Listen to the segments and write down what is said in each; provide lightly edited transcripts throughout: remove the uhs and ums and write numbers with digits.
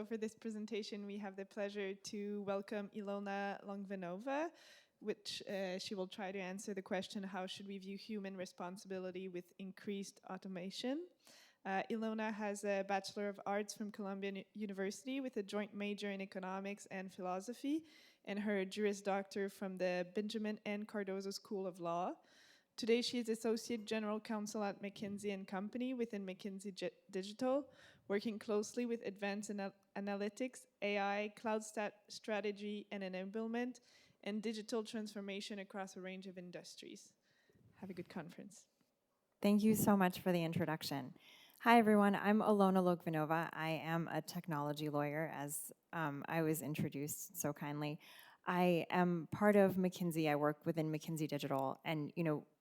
For this presentation, we have the pleasure to welcome Ilona Logvinova, which she will try to answer the question, how should we view human responsibility with increased automation? Ilona has a Bachelor of Arts from Columbia University with a joint major in economics and philosophy, and her Juris Doctor from the Benjamin and Cardozo School of Law. Today, she is Associate General Counsel at McKinsey Company within McKinsey Digital, working closely with advanced analytics, AI, cloud strategy and enablement, and digital transformation across a range of industries. Have a good conference. Thank you so much for the introduction. Hi, everyone. I'm Ilona Logvinova. I am a technology lawyer, as I was introduced so kindly. I am part of McKinsey. I work within McKinsey Digital, and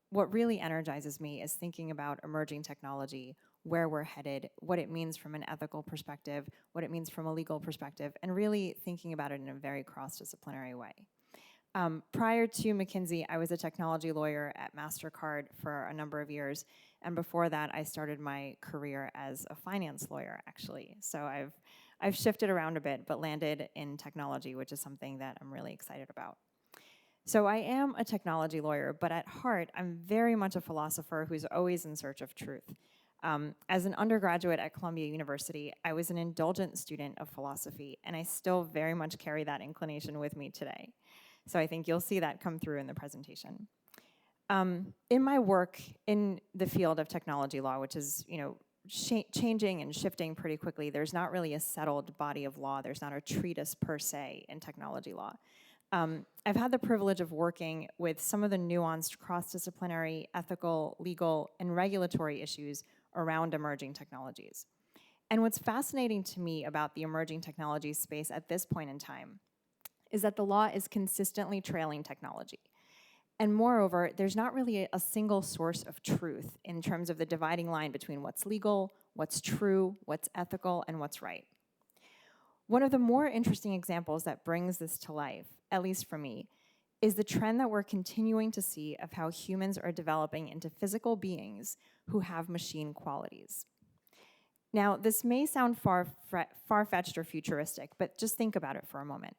what really energizes me is thinking about emerging technology, where we're headed, what it means from an ethical perspective, what it means from a legal perspective, and really thinking about it in a very cross-disciplinary way. Prior to McKinsey, I was a technology lawyer at MasterCard for a number of years, and before that, I started my career as a finance lawyer, actually. So I've shifted around a bit, but landed in technology, which is something that I'm really excited about. So I am a technology lawyer, but at heart, I'm very much a philosopher who's always in search of truth. As an undergraduate at Columbia University, I was an indulgent student of philosophy, and I still very much carry that inclination with me today. So I think you'll see that come through in the presentation. In my work in the field of technology law, which is changing and shifting pretty quickly, there's not really a settled body of law. There's not a treatise per se in technology law. I've had the privilege of working with some of the nuanced cross-disciplinary, ethical, legal, and regulatory issues around emerging technologies. And what's fascinating to me about the emerging technology space at this point in time is that the law is consistently trailing technology. And moreover, there's not really a single source of truth in terms of the dividing line between what's legal, what's true, what's ethical, and what's right. One of the more interesting examples that brings this to life, at least for me, is the trend that we're continuing to see of how humans are developing into physical beings who have machine qualities. Now, this may sound far-fetched or futuristic, but just think about it for a moment.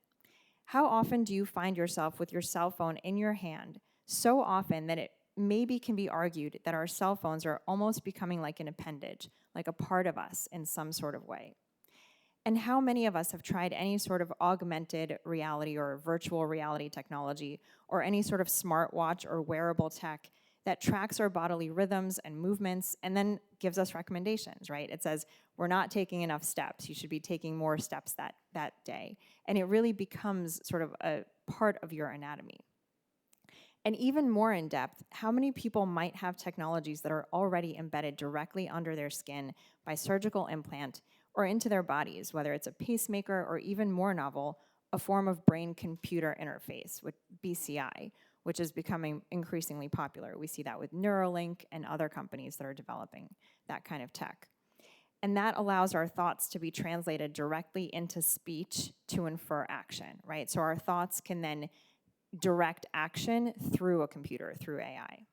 How often do you find yourself with your cell phone in your hand, so often that it maybe can be argued that our cell phones are almost becoming like an appendage, like a part of us in some sort of way? And how many of us have tried any sort of augmented reality or virtual reality technology or any sort of smartwatch or wearable tech that tracks our bodily rhythms and movements and then gives us recommendations, right? It says, we're not taking enough steps. You should be taking more steps that day. And it really becomes sort of a part of your anatomy. And even more in depth, how many people might have technologies that are already embedded directly under their skin by surgical implant or into their bodies, whether it's a pacemaker or even more novel, a form of brain-computer interface, with BCI, which is becoming increasingly popular. We see that with Neuralink and other companies that are developing that kind of tech. And that allows our thoughts to be translated directly into speech to infer action, right? So our thoughts can then direct action through a computer, through AI.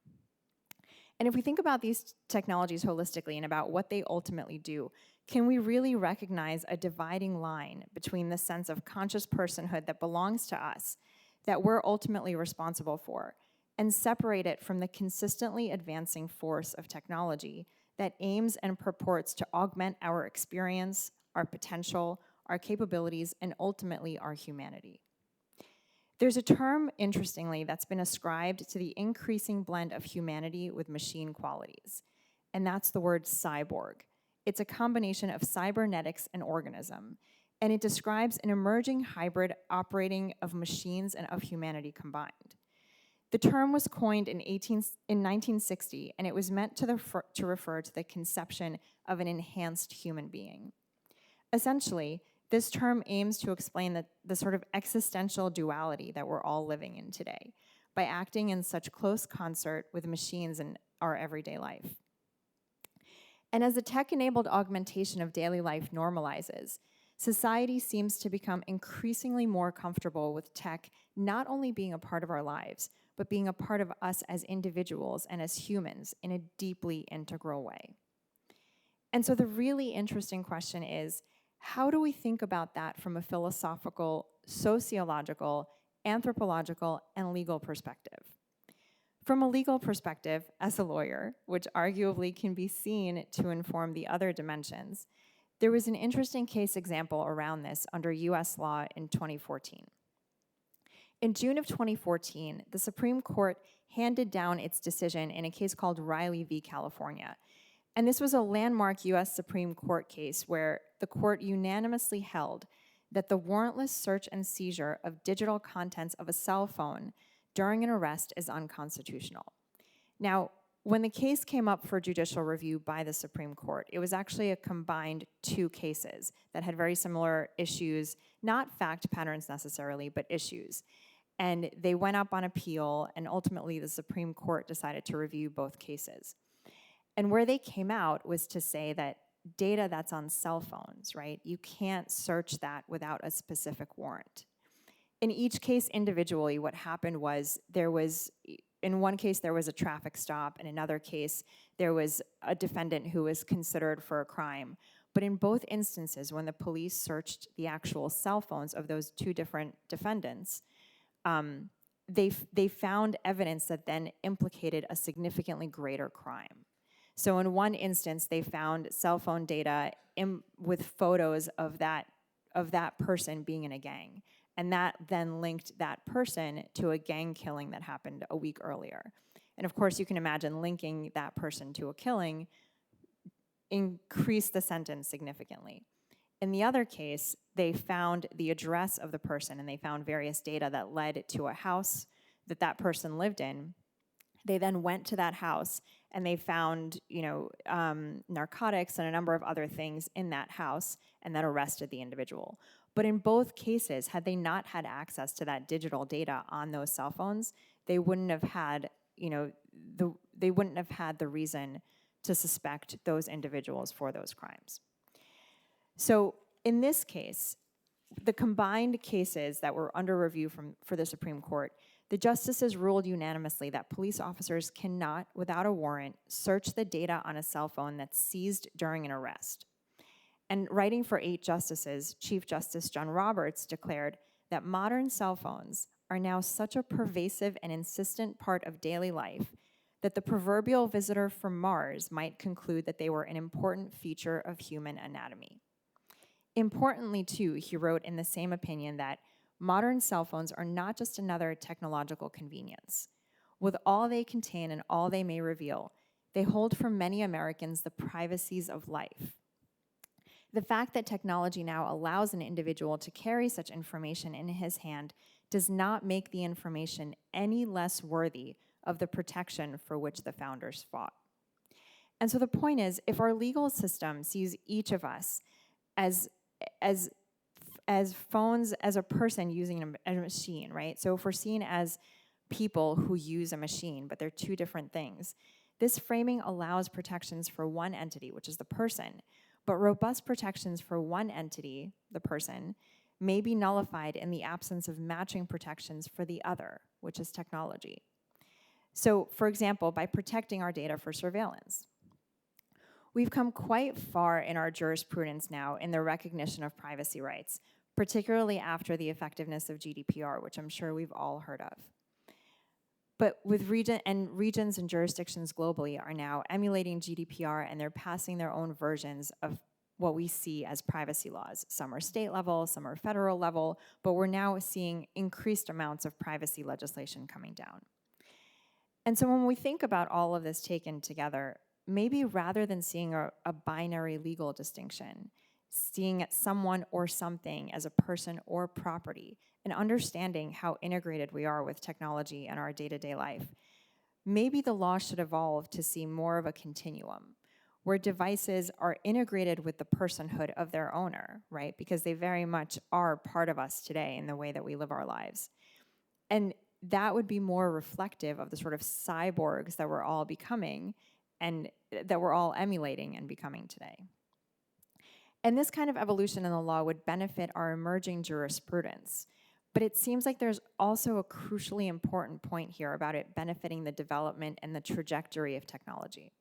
And if we think about these technologies holistically and about what they ultimately do, can we really recognize a dividing line between the sense of conscious personhood that belongs to us, that we're ultimately responsible for, and separate it from the consistently advancing force of technology that aims and purports to augment our experience, our potential, our capabilities, and ultimately our humanity? There's a term, interestingly, that's been ascribed to the increasing blend of humanity with machine qualities, and that's the word cyborg. It's a combination of cybernetics and organism, and it describes an emerging hybrid operating of machines and of humanity combined. The term was coined in 1960, and it was meant to refer to the conception of an enhanced human being. Essentially, this term aims to explain the sort of existential duality that we're all living in today by acting in such close concert with machines in our everyday life. And as the tech-enabled augmentation of daily life normalizes, society seems to become increasingly more comfortable with tech not only being a part of our lives, but being a part of us as individuals and as humans in a deeply integral way. And so the really interesting question is, How do we think about that from a philosophical, sociological, anthropological, and legal perspective? From a legal perspective, as a lawyer, which arguably can be seen to inform the other dimensions, there was an interesting case example around this under US law in 2014. In June of 2014, the Supreme Court handed down its decision in a case called Riley v. California. And this was a landmark US Supreme Court case where the court unanimously held that the warrantless search and seizure of digital contents of a cell phone during an arrest is unconstitutional. Now, when the case came up for judicial review by the Supreme Court, it was actually a combined 2 cases that had very similar issues, not fact patterns necessarily, but issues. And they went up on appeal, and ultimately the Supreme Court decided to review both cases. And where they came out was to say that data that's on cell phones, right, you can't search that without a specific warrant. In each case individually, what happened was in one case there was a traffic stop, in another case there was a defendant who was considered for a crime. But in both instances, when the police searched the actual cell phones of those 2 different defendants, they found evidence that then implicated a significantly greater crime. So in one instance, they found cell phone data with photos of that person being in a gang. And that then linked that person to a gang killing that happened a week earlier. And of course, you can imagine linking that person to a killing increased the sentence significantly. In the other case, they found the address of the person, and they found various data that led to a house that person lived in. They then went to that house, and they found, narcotics and a number of other things in that house, and then arrested the individual. But in both cases, had they not had access to that digital data on those cell phones, they wouldn't have had, they wouldn't have had the reason to suspect those individuals for those crimes. So in this case, the combined cases that were under review for the Supreme Court, the justices ruled unanimously that police officers cannot, without a warrant, search the data on a cell phone that's seized during an arrest. And writing for 8 justices, Chief Justice John Roberts declared that modern cell phones are now such a pervasive and insistent part of daily life that the proverbial visitor from Mars might conclude that they were an important feature of human anatomy. Importantly, too, he wrote in the same opinion that modern cell phones are not just another technological convenience. With all they contain and all they may reveal, they hold for many Americans the privacies of life. The fact that technology now allows an individual to carry such information in his hand does not make the information any less worthy of the protection for which the founders fought. And so the point is, if our legal system sees each of us as phones, as a person using a machine, right? So if we're seen as people who use a machine, but they're 2 different things, this framing allows protections for one entity, which is the person, but robust protections for one entity, the person, may be nullified in the absence of matching protections for the other, which is technology. So, for example, by protecting our data for surveillance. We've come quite far in our jurisprudence now in the recognition of privacy rights, particularly after the effectiveness of GDPR, which I'm sure we've all heard of. But with regions and jurisdictions globally are now emulating GDPR, and they're passing their own versions of what we see as privacy laws. Some are state level, some are federal level, but we're now seeing increased amounts of privacy legislation coming down. And so when we think about all of this taken together, maybe rather than seeing a binary legal distinction, seeing someone or something as a person or property, and understanding how integrated we are with technology in our day-to-day life, maybe the law should evolve to see more of a continuum, where devices are integrated with the personhood of their owner, right? Because they very much are part of us today in the way that we live our lives. And that would be more reflective of the sort of cyborgs that we're all becoming and that we're all emulating and becoming today. And this kind of evolution in the law would benefit our emerging jurisprudence. But it seems like there's also a crucially important point here about it benefiting the development and the trajectory of technology.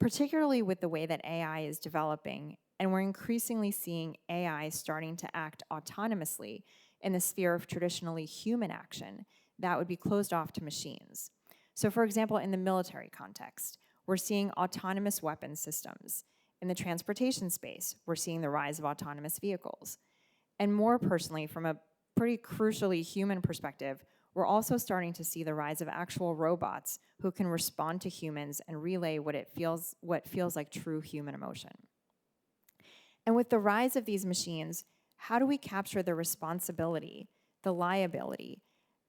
Particularly with the way that AI is developing and we're increasingly seeing AI starting to act autonomously in the sphere of traditionally human action that would be closed off to machines. So for example, in the military context, we're seeing autonomous weapons systems. In the transportation space, we're seeing the rise of autonomous vehicles. And more personally, from a pretty crucially human perspective, we're also starting to see the rise of actual robots who can respond to humans and relay what feels like true human emotion. And with the rise of these machines, how do we capture the responsibility, the liability,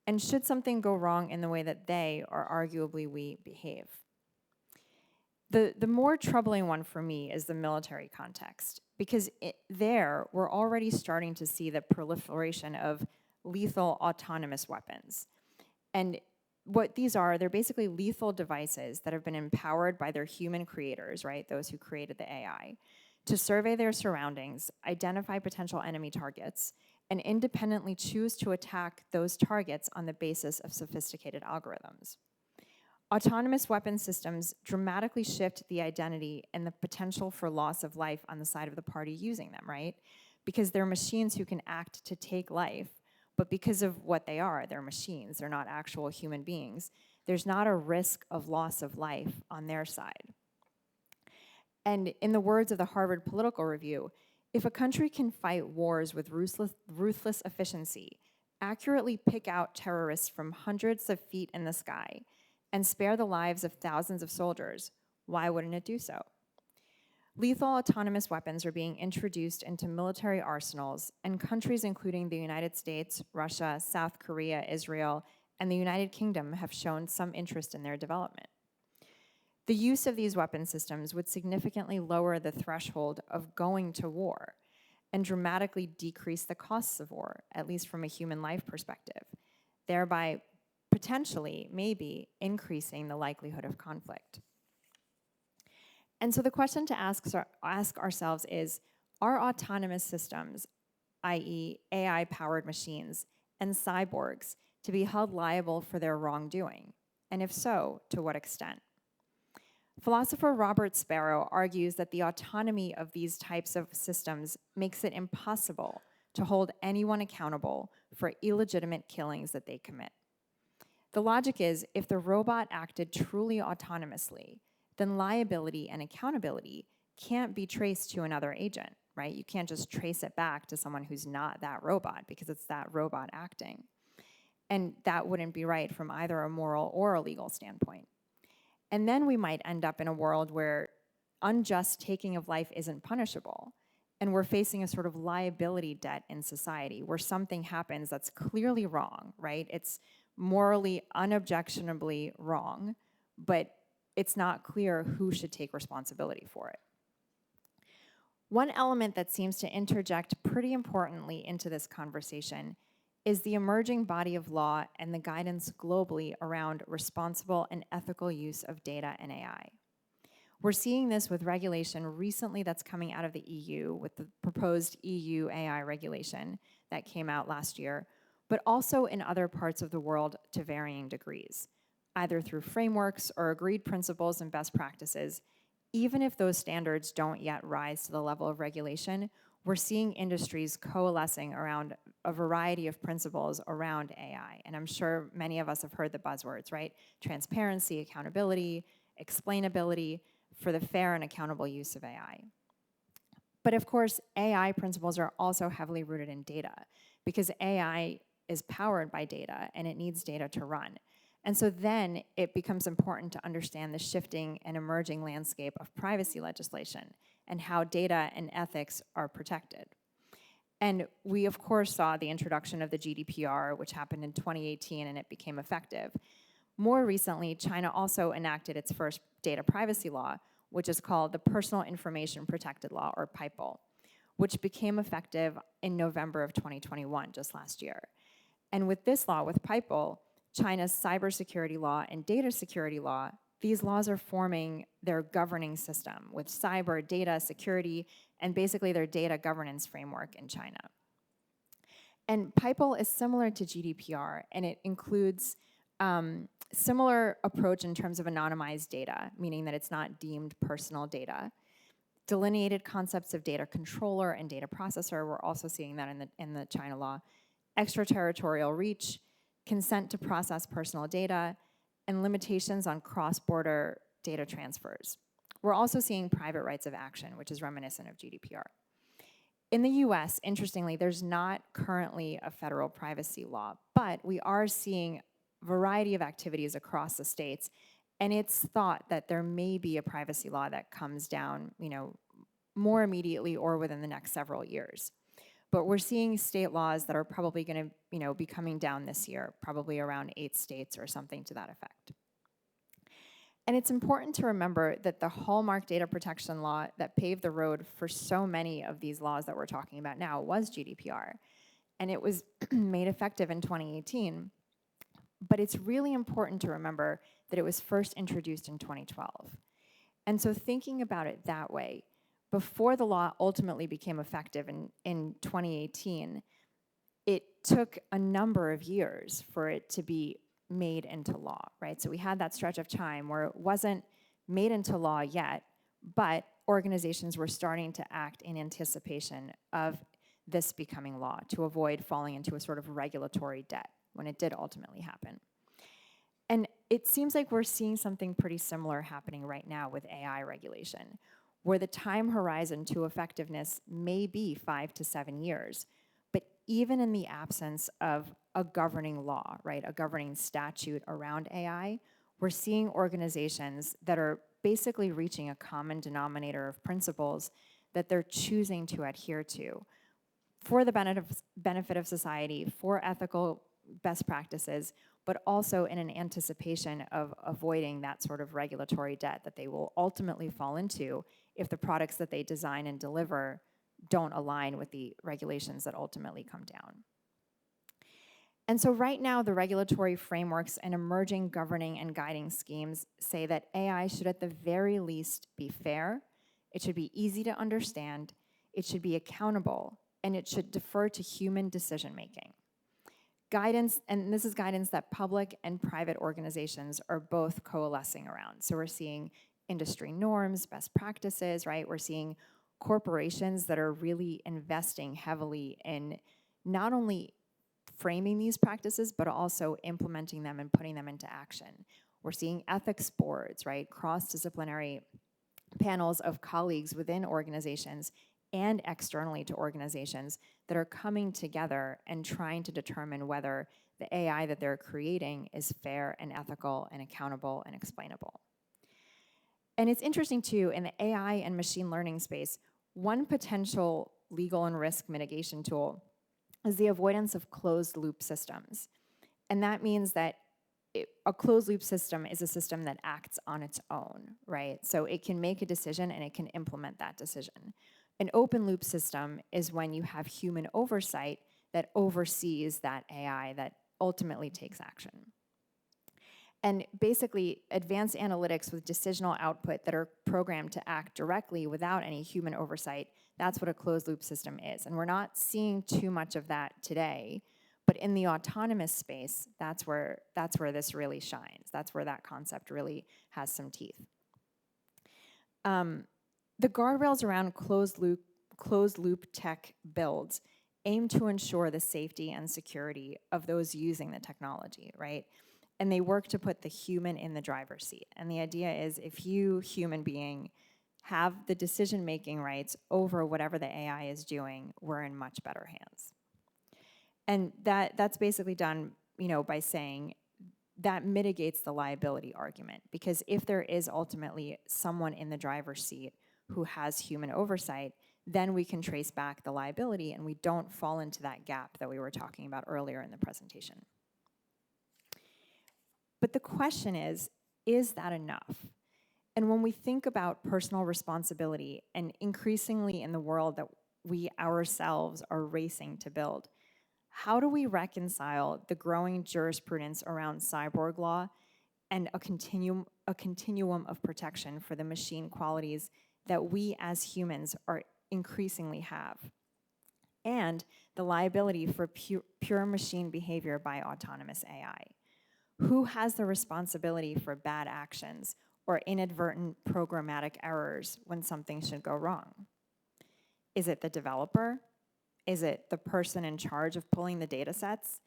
and should something go wrong in the way that they, or arguably we, behave? The more troubling one for me is the military context, because there we're already starting to see the proliferation of lethal autonomous weapons. And what these are, they're basically lethal devices that have been empowered by their human creators, right, those who created the AI, to survey their surroundings, identify potential enemy targets, and independently choose to attack those targets on the basis of sophisticated algorithms. Autonomous weapon systems dramatically shift the identity and the potential for loss of life on the side of the party using them, right? Because they're machines who can act to take life, but because of what they are, they're machines, they're not actual human beings, there's not a risk of loss of life on their side. And in the words of the Harvard Political Review, if a country can fight wars with ruthless efficiency, accurately pick out terrorists from hundreds of feet in the sky, and spare the lives of thousands of soldiers, why wouldn't it do so? Lethal autonomous weapons are being introduced into military arsenals, and countries including the United States, Russia, South Korea, Israel, and the United Kingdom have shown some interest in their development. The use of these weapon systems would significantly lower the threshold of going to war and dramatically decrease the costs of war, at least from a human life perspective, thereby potentially, maybe, increasing the likelihood of conflict. And so the question to ask ourselves is, are autonomous systems, i.e. AI-powered machines, and cyborgs, to be held liable for their wrongdoing? And if so, to what extent? Philosopher Robert Sparrow argues that the autonomy of these types of systems makes it impossible to hold anyone accountable for illegitimate killings that they commit. The logic is, if the robot acted truly autonomously, then liability and accountability can't be traced to another agent, right? You can't just trace it back to someone who's not that robot because it's that robot acting. And that wouldn't be right from either a moral or a legal standpoint. And then we might end up in a world where unjust taking of life isn't punishable, and we're facing a sort of liability debt in society where something happens that's clearly wrong, right? It's morally, unobjectionably wrong, but it's not clear who should take responsibility for it. One element that seems to interject pretty importantly into this conversation is the emerging body of law and the guidance globally around responsible and ethical use of data and AI. We're seeing this with regulation recently that's coming out of the EU with the proposed EU AI regulation that came out last year, but also in other parts of the world to varying degrees, either through frameworks or agreed principles and best practices. Even if those standards don't yet rise to the level of regulation, we're seeing industries coalescing around a variety of principles around AI. And I'm sure many of us have heard the buzzwords, right? Transparency, accountability, explainability for the fair and accountable use of AI. But of course, AI principles are also heavily rooted in data because AI is powered by data and it needs data to run. And so then it becomes important to understand the shifting and emerging landscape of privacy legislation and how data and ethics are protected. And we, of course, saw the introduction of the GDPR, which happened in 2018, and it became effective. More recently, China also enacted its first data privacy law, which is called the Personal Information Protected Law, or PIPL, which became effective in November of 2021, just last year. And with this law, with PIPL, China's cybersecurity law and data security law, these laws are forming their governing system with cyber, data, security, and basically their data governance framework in China. And PIPL is similar to GDPR, and it includes similar approach in terms of anonymized data, meaning that it's not deemed personal data. delineated concepts of data controller and data processor. We're also seeing that in the China law. Extraterritorial reach, consent to process personal data, and limitations on cross-border data transfers. We're also seeing private rights of action, which is reminiscent of GDPR. In the US, interestingly, there's not currently a federal privacy law, but we are seeing a variety of activities across the states, and it's thought that there may be a privacy law that comes down, more immediately or within the next several years. But we're seeing state laws that are probably going to, be coming down this year, probably around 8 states or something to that effect. And it's important to remember that the hallmark data protection law that paved the road for so many of these laws that we're talking about now was GDPR. And it was made effective in 2018. But it's really important to remember that it was first introduced in 2012. And so thinking about it that way, before the law ultimately became effective in 2018, it took a number of years for it to be made into law, right? So we had that stretch of time where it wasn't made into law yet, but organizations were starting to act in anticipation of this becoming law to avoid falling into a sort of regulatory debt when it did ultimately happen. And it seems like we're seeing something pretty similar happening right now with AI regulation, where the time horizon to effectiveness may be 5 to 7 years. But even in the absence of a governing law, right, a governing statute around AI, we're seeing organizations that are basically reaching a common denominator of principles that they're choosing to adhere to for the benefit of society, for ethical best practices, but also in an anticipation of avoiding that sort of regulatory debt that they will ultimately fall into if the products that they design and deliver don't align with the regulations that ultimately come down. And so right now, the regulatory frameworks and emerging governing and guiding schemes say that AI should at the very least be fair, it should be easy to understand, it should be accountable, and it should defer to human decision-making. Guidance, and this is guidance that public and private organizations are both coalescing around. So we're seeing industry norms, best practices, right? We're seeing corporations that are really investing heavily in not only framing these practices, but also implementing them and putting them into action. We're seeing ethics boards, right? Cross-disciplinary panels of colleagues within organizations and externally to organizations that are coming together and trying to determine whether the AI that they're creating is fair and ethical and accountable and explainable. And it's interesting too, in the AI and machine learning space, one potential legal and risk mitigation tool is the avoidance of closed loop systems. And that means that a closed loop system is a system that acts on its own, right? So it can make a decision and it can implement that decision. An open loop system is when you have human oversight that oversees that AI that ultimately takes action. And basically, advanced analytics with decisional output that are programmed to act directly without any human oversight, that's what a closed loop system is. And we're not seeing too much of that today, but in the autonomous space, that's where this really shines. That's where that concept really has some teeth. The guardrails around closed loop tech builds aim to ensure the safety and security of those using the technology, right? And they work to put the human in the driver's seat. And the idea is if you, human being, have the decision-making rights over whatever the AI is doing, we're in much better hands. And that's basically done, by saying that mitigates the liability argument. Because if there is ultimately someone in the driver's seat who has human oversight, then we can trace back the liability and we don't fall into that gap that we were talking about earlier in the presentation. But the question is that enough? And when we think about personal responsibility, and increasingly in the world that we ourselves are racing to build, how do we reconcile the growing jurisprudence around cyborg law and a continuum of protection for the machine qualities that we as humans are increasingly have, and the liability for pure machine behavior by autonomous AI? Who has the responsibility for bad actions or inadvertent programmatic errors when something should go wrong? Is it the developer? Is it the person in charge of pulling the data sets?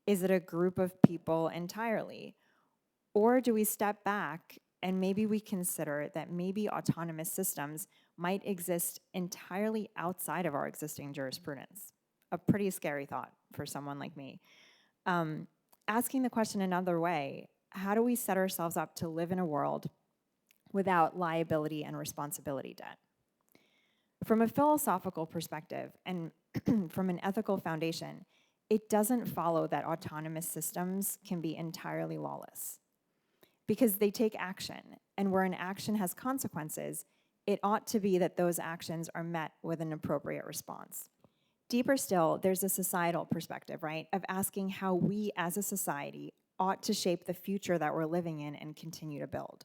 Is it a group of people entirely? Or do we step back and maybe we consider that maybe autonomous systems might exist entirely outside of our existing jurisprudence? A pretty scary thought for someone like me. Asking the question another way, how do we set ourselves up to live in a world without liability and responsibility debt? From a philosophical perspective and from an ethical foundation, it doesn't follow that autonomous systems can be entirely lawless, because they take action, and where an action has consequences, it ought to be that those actions are met with an appropriate response. Deeper still, there's a societal perspective, right, of asking how we as a society ought to shape the future that we're living in and continue to build.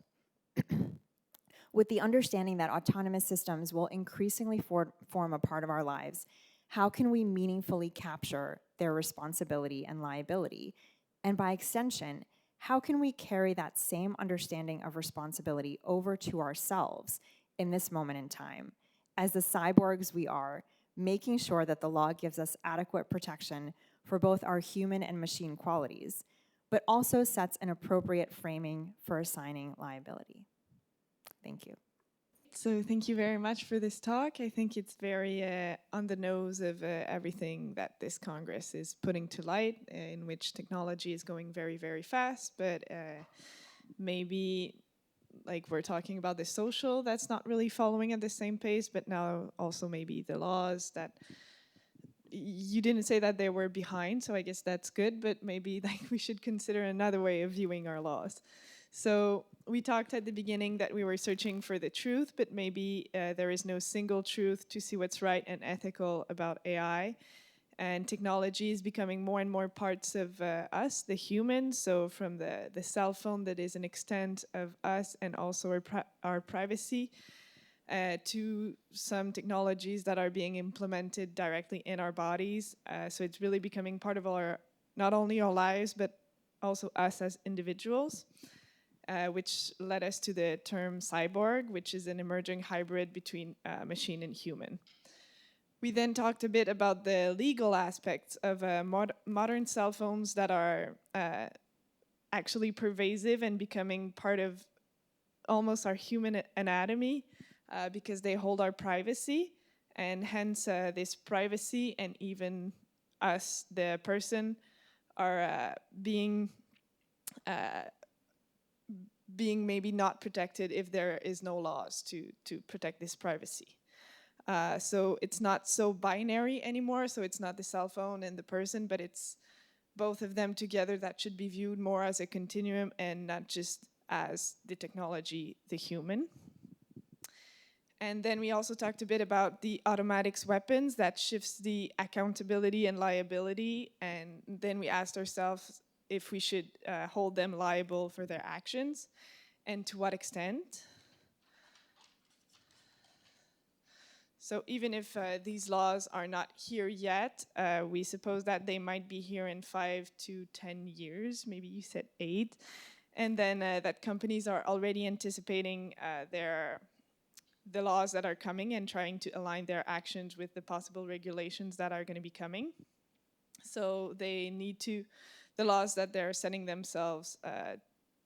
With the understanding that autonomous systems will increasingly form a part of our lives, how can we meaningfully capture their responsibility and liability? And by extension, how can we carry that same understanding of responsibility over to ourselves in this moment in time, as the cyborgs we are, making sure that the law gives us adequate protection for both our human and machine qualities, but also sets an appropriate framing for assigning liability? Thank you. So thank you very much for this talk. I think it's very on the nose of everything that this Congress is putting to light, in which technology is going very, very fast, but maybe like we're talking about the social that's not really following at the same pace, but now also maybe the laws that you didn't say that they were behind, so I guess that's good, but maybe like we should consider another way of viewing our laws. So we talked at the beginning that we were searching for the truth, but maybe there is no single truth to see what's right and ethical about AI. And technology is becoming more and more parts of us, the humans. So from the cell phone that is an extent of us and also our privacy, to some technologies that are being implemented directly in our bodies. So it's really becoming part of not only our lives, but also us as individuals. Which led us to the term cyborg, which is an emerging hybrid between machine and human. We then talked a bit about the legal aspects of modern cell phones that are actually pervasive and becoming part of almost our human anatomy because they hold our privacy, and hence this privacy and even us, the person, are being maybe not protected if there is no laws to protect this privacy. So it's not so binary anymore, so it's not the cell phone and the person, but it's both of them together that should be viewed more as a continuum and not just as the technology, the human. And then we also talked a bit about the automatics weapons that shifts the accountability and liability, and then we asked ourselves if we should hold them liable for their actions, and to what extent. So even if these laws are not here yet, we suppose that they might be here in 5 to 10 years, maybe you said 8, and then that companies are already anticipating the laws that are coming and trying to align their actions with the possible regulations that are going to be coming. So they need to, the laws that they're setting themselves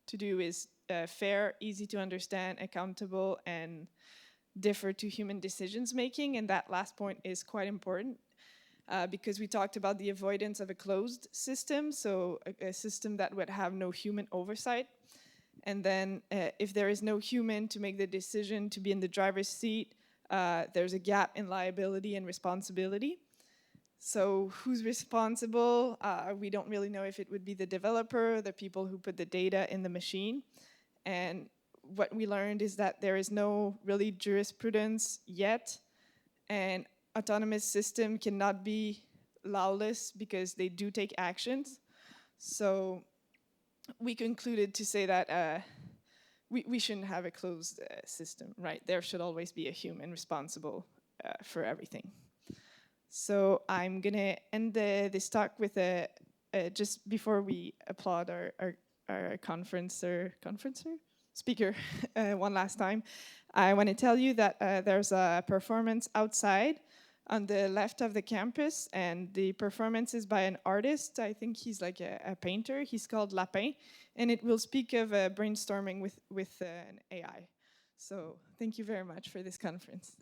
to do is fair, easy to understand, accountable, and differ to human decisions making. And that last point is quite important because we talked about the avoidance of a closed system, so a system that would have no human oversight. And then if there is no human to make the decision to be in the driver's seat, there's a gap in liability and responsibility. So who's responsible? We don't really know if it would be the developer, the people who put the data in the machine. And what we learned is that there is no really jurisprudence yet, and autonomous system cannot be lawless because they do take actions. So we concluded to say that we shouldn't have a closed system, right? There should always be a human responsible for everything. So I'm gonna end this talk with just before we applaud our conferencer, speaker one last time. I want to tell you that there's a performance outside on the left of the campus, and the performance is by an artist. I think he's like a painter. He's called Lapin, and it will speak of brainstorming with an AI. So thank you very much for this conference.